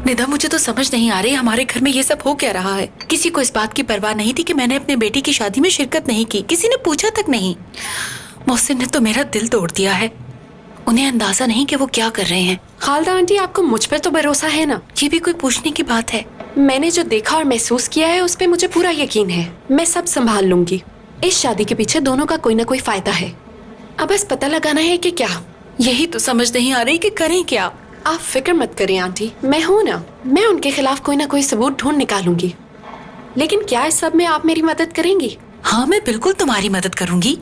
निदा, मुझे तो समझ नहीं आ रही हमारे घर में ये सब हो क्या रहा है। किसी को इस बात की परवाह नहीं थी कि मैंने अपने बेटे की शादी में शिरकत नहीं की। किसी ने पूछा तक नहीं। मोहसिन ने तो मेरा दिल तोड़ दिया है। उन्हें अंदाजा नहीं कि वो क्या कर रहे हैं। खालदा आंटी, आपको मुझ पर तो भरोसा है ना? ये भी कोई पूछने की बात है? मैंने जो देखा और महसूस किया है उस पे मुझे पूरा यकीन है। मैं सब संभाल लूंगी। इस शादी के पीछे दोनों का कोई ना कोई फायदा है। अब बस पता लगाना है कि क्या। यही तो समझ नहीं आ रही कि करें क्या। आप फिक्र मत करें आंटी, मैं हूँ ना। मैं उनके खिलाफ कोई ना कोई सबूत ढूंढ निकालूंगी। लेकिन क्या इस सब में आप मेरी मदद करेंगी? हाँ, मैं बिल्कुल तुम्हारी मदद करूंगी।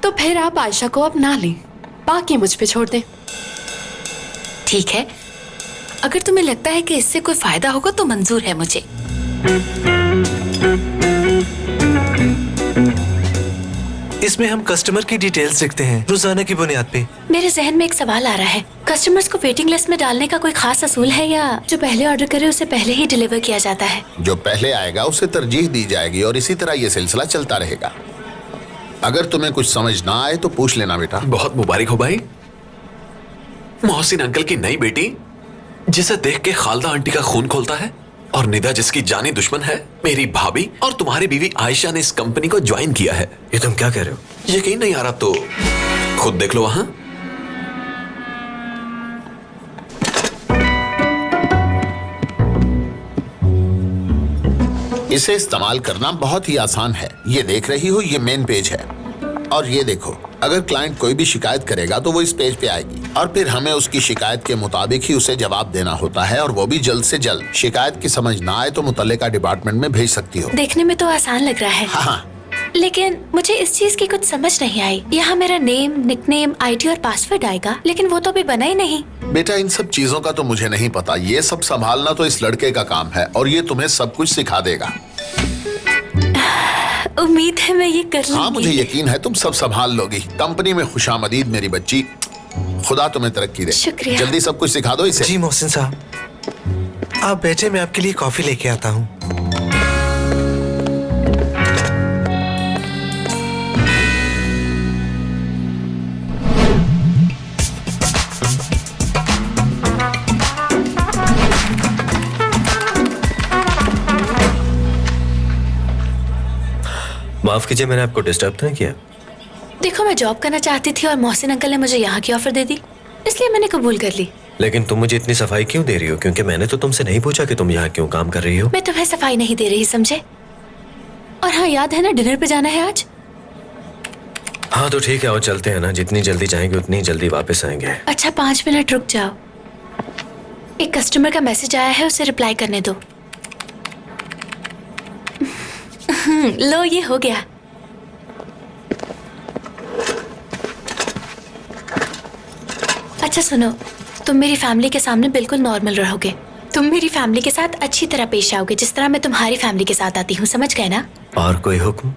तो फिर आप आयशा को अपना लें, बाकी मुझ पे छोड़ दें। ठीक है, अगर तुम्हें लगता है कि इससे कोई फायदा होगा तो मंजूर है मुझे। इसमें हम कस्टमर की डिटेल्स लिखते हैं रोजाना की बुनियाद पे। मेरे जहन में एक सवाल आ रहा है, कस्टमर्स को वेटिंग लिस्ट में डालने का कोई खास असूल है या जो पहले ऑर्डर करे उसे पहले ही डिलीवर किया जाता है? जो पहले आएगा उसे तरजीह दी जाएगी और इसी तरह ये सिलसिला चलता रहेगा। अगर तुम्हें कुछ समझ ना आए तो पूछ लेना बेटा। बहुत मुबारक हो भाई। मोहसिन अंकल की नई बेटी, जिसे देख के खालदा आंटी का खून खोलता है, और निदा जिसकी जानी दुश्मन है, मेरी भाभी और तुम्हारी बीवी आयशा ने इस कंपनी को ज्वाइन किया है। ये तुम क्या कह रहे हो? यकीन नहीं आ रहा तो खुद देख लो वहां। इसे इस्तेमाल करना बहुत ही आसान है। ये देख रही हो, ये मेन पेज है। और ये देखो, अगर क्लाइंट कोई भी शिकायत करेगा तो वो इस पेज पे आएगी और फिर हमें उसकी शिकायत के मुताबिक ही उसे जवाब देना होता है, और वो भी जल्द से जल्द। शिकायत की समझ ना आए तो मुतल्लिका डिपार्टमेंट में भेज सकती हो। देखने में तो आसान लग रहा है। हाँ, लेकिन मुझे इस चीज की कुछ समझ नहीं आई। यहाँ मेरा नेम, निकनेम, आईडी और पासवर्ड आएगा, लेकिन वो तो अभी बना ही नहीं। बेटा इन सब चीजों का तो मुझे नहीं पता। ये सब संभालना तो इस लड़के का काम है और ये तुम्हें सब कुछ सिखा देगा। उम्मीद है मैं ये कर लूंगी। हाँ, मुझे यकीन है तुम सब संभाल लोगी। कंपनी में खुशामदीद मेरी बच्ची। खुदा तुम्हें तरक्की दे। शुक्रिया। जल्दी सब कुछ सिखा दो इसे। जी मोहसिन साहब, आप बैठे, मैं आपके लिए कॉफी लेके आता हूँ। माफ कीजिए, मैंने आपको डिस्टर्ब तो नहीं किया? देखो, मैं जॉब करना चाहती थी और मोहसिन अंकल ने मुझे यहाँ की ऑफर दे दी, इसलिए मैंने कबूल कर ली। लेकिन तुम मुझे इतनी सफाई क्यों दे रही हो? क्योंकि मैंने तो तुमसे नहीं पूछा कि तुम यहाँ क्यों काम कर रही हो। मैं तुम्हें सफाई नहीं दे रही, समझे? और हाँ, याद है ना, डिनर पे जाना है आज। हाँ तो ठीक है, और चलते हैं ना। जितनी जल्दी जाएंगे उतनी जल्दी वापस आएंगे। अच्छा, 5 मिनट रुक जाओ। एक कस्टमर का मैसेज आया है, उसे रिप्लाई करने दो। लो, ये हो गया। अच्छा सुनो, तुम मेरी फैमिली के सामने बिल्कुल नॉर्मल रहोगे। तुम मेरी फैमिली के साथ अच्छी तरह पेश आओगे, जिस तरह मैं तुम्हारी फैमिली के साथ आती हूँ, समझ गए ना? और कोई हुक्म?